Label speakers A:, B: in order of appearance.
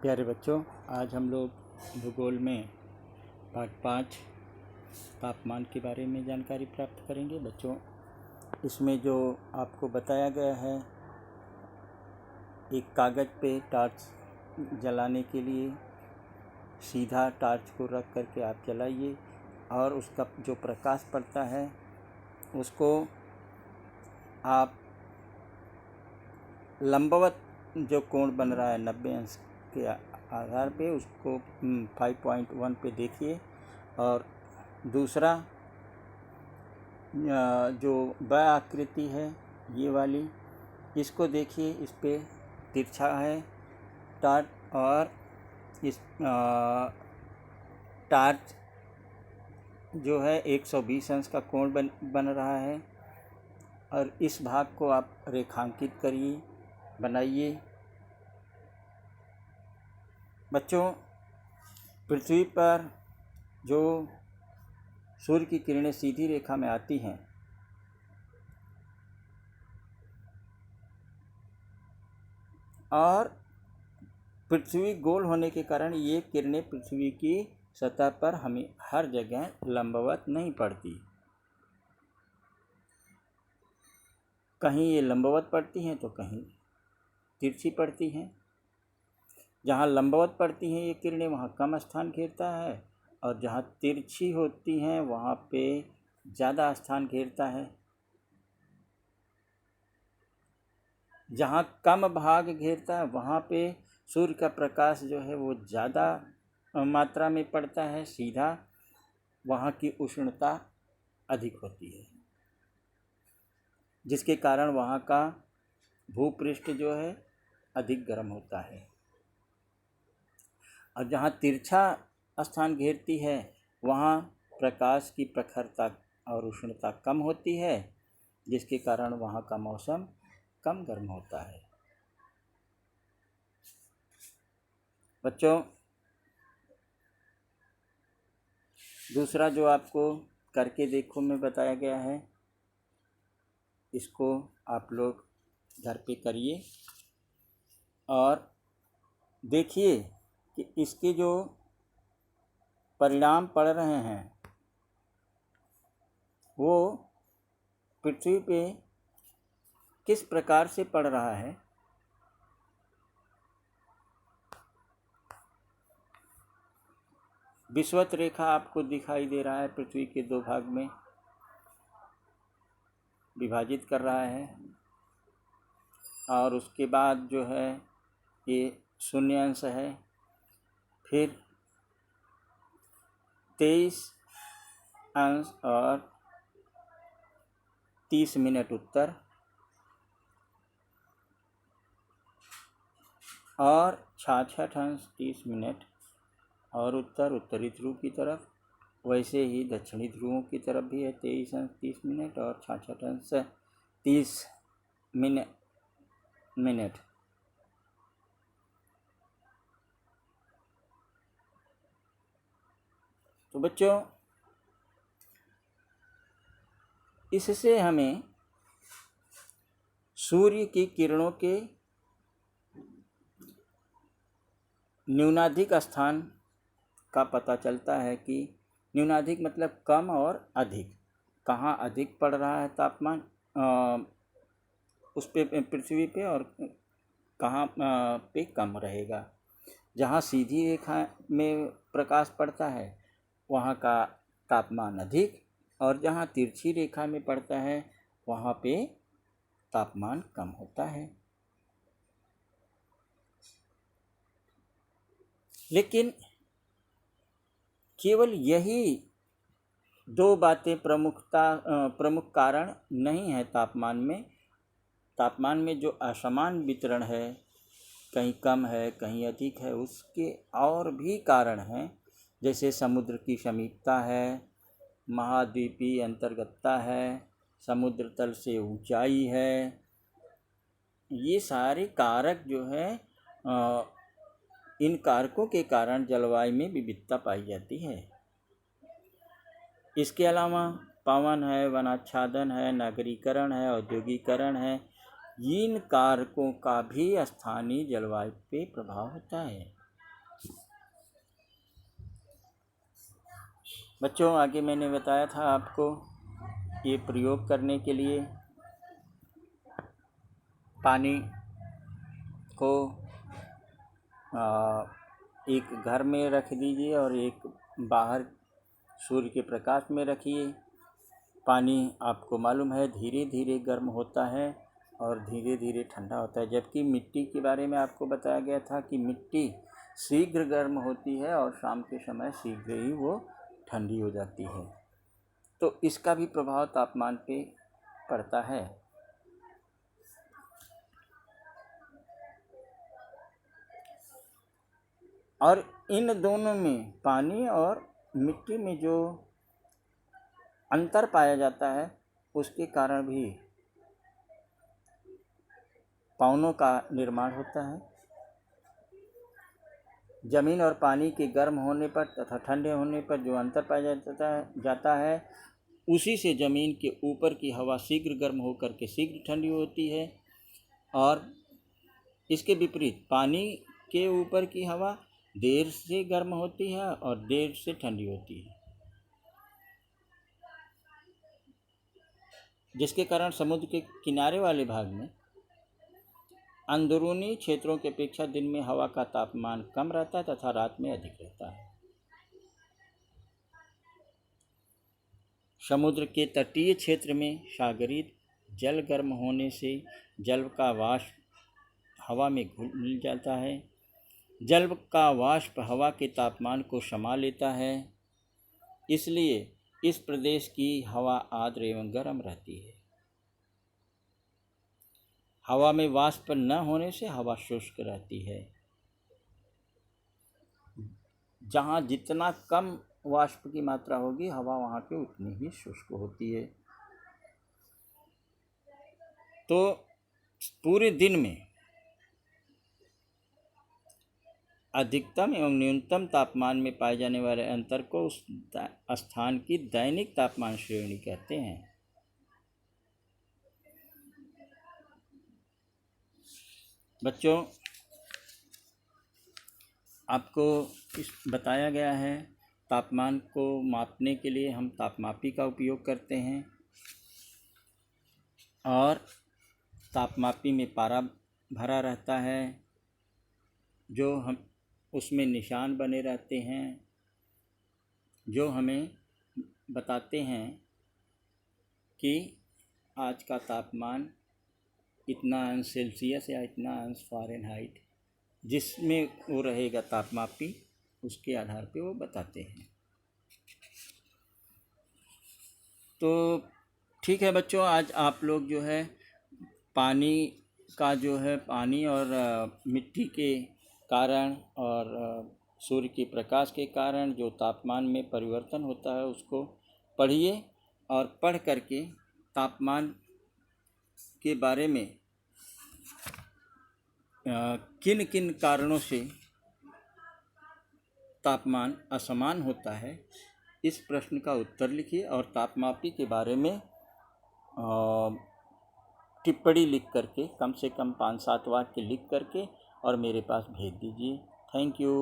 A: प्यारे बच्चों, आज हम लोग भूगोल में पाठ 5 तापमान के बारे में जानकारी प्राप्त करेंगे। बच्चों, इसमें जो आपको बताया गया है, एक कागज़ पे टॉर्च जलाने के लिए सीधा टॉर्च को रख करके आप जलाइए और उसका जो प्रकाश पड़ता है उसको आप लंबवत जो कोण बन रहा है 90 अंश के आधार पे उसको 5.1 पे देखिए। और दूसरा जो ब आकृति है ये वाली, इसको देखिए, इस पे तिरछा है टॉर्च और इस टॉर्च जो है 120 अंश का कोण बन रहा है। और इस भाग को आप रेखांकित करिए, बनाइए। बच्चों, पृथ्वी पर जो सूर्य की किरणें सीधी रेखा में आती हैं और पृथ्वी गोल होने के कारण ये किरणें पृथ्वी की सतह पर हमें हर जगह लंबवत नहीं पड़ती। कहीं ये लंबवत पड़ती हैं तो कहीं तिरछी पड़ती हैं। जहाँ लंबवत पड़ती हैं ये किरणें वहाँ कम स्थान घेरता है और जहाँ तिरछी होती हैं वहाँ पे ज़्यादा स्थान घेरता है। जहाँ कम भाग घेरता है वहाँ पे सूर्य का प्रकाश जो है वो ज़्यादा मात्रा में पड़ता है सीधा, वहाँ की उष्णता अधिक होती है, जिसके कारण वहाँ का भूपृष्ठ जो है अधिक गर्म होता है। और जहाँ तिरछा स्थान घेरती है वहाँ प्रकाश की प्रखरता और उष्णता कम होती है, जिसके कारण वहाँ का मौसम कम गर्म होता है। बच्चों, दूसरा जो आपको करके देखो में बताया गया है, इसको आप लोग घर पे करिए और देखिए कि इसके जो परिणाम पड़ रहे हैं वो पृथ्वी पे किस प्रकार से पड़ रहा है। विषुवत रेखा आपको दिखाई दे रहा है, पृथ्वी के 2 भाग में विभाजित कर रहा है। और उसके बाद जो है ये शून्यांश है, फिर 23 अंश और 30 मिनट उत्तर और 66 अंश 30 मिनट और उत्तरी ध्रुव की तरफ। वैसे ही दक्षिणी ध्रुवों की तरफ भी है 23 अंश 30 मिनट और 66 अंश 30 मिनट। तो बच्चों, इससे हमें सूर्य की किरणों के न्यूनाधिक स्थान का पता चलता है कि न्यूनाधिक मतलब कम और अधिक, कहाँ अधिक पड़ रहा है तापमान उस पे पृथ्वी पे और कहाँ पे कम रहेगा। जहाँ सीधी रेखा में प्रकाश पड़ता है वहाँ का तापमान अधिक और जहाँ तिरछी रेखा में पड़ता है वहाँ पे तापमान कम होता है। लेकिन केवल यही 2 बातें प्रमुख कारण नहीं है तापमान में। तापमान में जो असमान वितरण है, कहीं कम है कहीं अधिक है, उसके और भी कारण हैं। जैसे समुद्र की समीपता है, महाद्वीपीय अंतर्गतता है, समुद्र तल से ऊंचाई है। ये सारे कारक जो है इन कारकों के कारण जलवायु में विविधता पाई जाती है। इसके अलावा पवन है, वनाच्छादन है, नगरीकरण है, औद्योगिकरण है, इन कारकों का भी स्थानीय जलवायु पे प्रभाव होता है। बच्चों, आगे मैंने बताया था आपको ये प्रयोग करने के लिए पानी को एक घर में रख दीजिए और एक बाहर सूर्य के प्रकाश में रखिए। पानी आपको मालूम है धीरे धीरे गर्म होता है और धीरे धीरे ठंडा होता है, जबकि मिट्टी के बारे में आपको बताया गया था कि मिट्टी शीघ्र गर्म होती है और शाम के समय शीघ्र ही वो ठंडी हो जाती है। तो इसका भी प्रभाव तापमान पे पड़ता है। और इन दोनों में, पानी और मिट्टी में जो अंतर पाया जाता है उसके कारण भी पवनों का निर्माण होता है। ज़मीन और पानी के गर्म होने पर तथा ठंडे होने पर जो अंतर पाया जाता है उसी से ज़मीन के ऊपर की हवा शीघ्र गर्म होकर के शीघ्र ठंडी होती है, और इसके विपरीत पानी के ऊपर की हवा देर से गर्म होती है और देर से ठंडी होती है, जिसके कारण समुद्र के किनारे वाले भाग में अंदरूनी क्षेत्रों की अपेक्षा दिन में हवा का तापमान कम रहता है तथा रात में अधिक रहता है। समुद्र के तटीय क्षेत्र में सागरीय जल गर्म होने से जल का वाष्प हवा में घुल जाता है। जल का वाष्प हवा के तापमान को समा लेता है, इसलिए इस प्रदेश की हवा आर्द्र एवं गर्म रहती है। हवा में वाष्प न होने से हवा शुष्क रहती है। जहाँ जितना कम वाष्प की मात्रा होगी हवा वहाँ की उतनी ही शुष्क होती है। तो पूरे दिन में अधिकतम एवं न्यूनतम तापमान में पाए जाने वाले अंतर को उस स्थान की दैनिक तापमान श्रेणी कहते हैं। बच्चों, आपको इस बताया गया है तापमान को मापने के लिए हम तापमापी का उपयोग करते हैं, और तापमापी में पारा भरा रहता है जो हम उसमें निशान बने रहते हैं जो हमें बताते हैं कि आज का तापमान इतना अंश सेल्सियस या इतना अंश फ़ारेनहाइट, जिसमें वो रहेगा तापमापी, उसके आधार पे वो बताते हैं। तो ठीक है बच्चों, आज आप लोग जो है पानी का जो है पानी और मिट्टी के कारण और सूर्य के प्रकाश के कारण जो तापमान में परिवर्तन होता है उसको पढ़िए, और पढ़ करके तापमान के बारे में किन किन कारणों से तापमान असमान होता है इस प्रश्न का उत्तर लिखिए, और तापमापी के बारे में टिप्पणी लिख करके कम से कम 5-7 वाक्य लिख करके और मेरे पास भेज दीजिए। Thank you.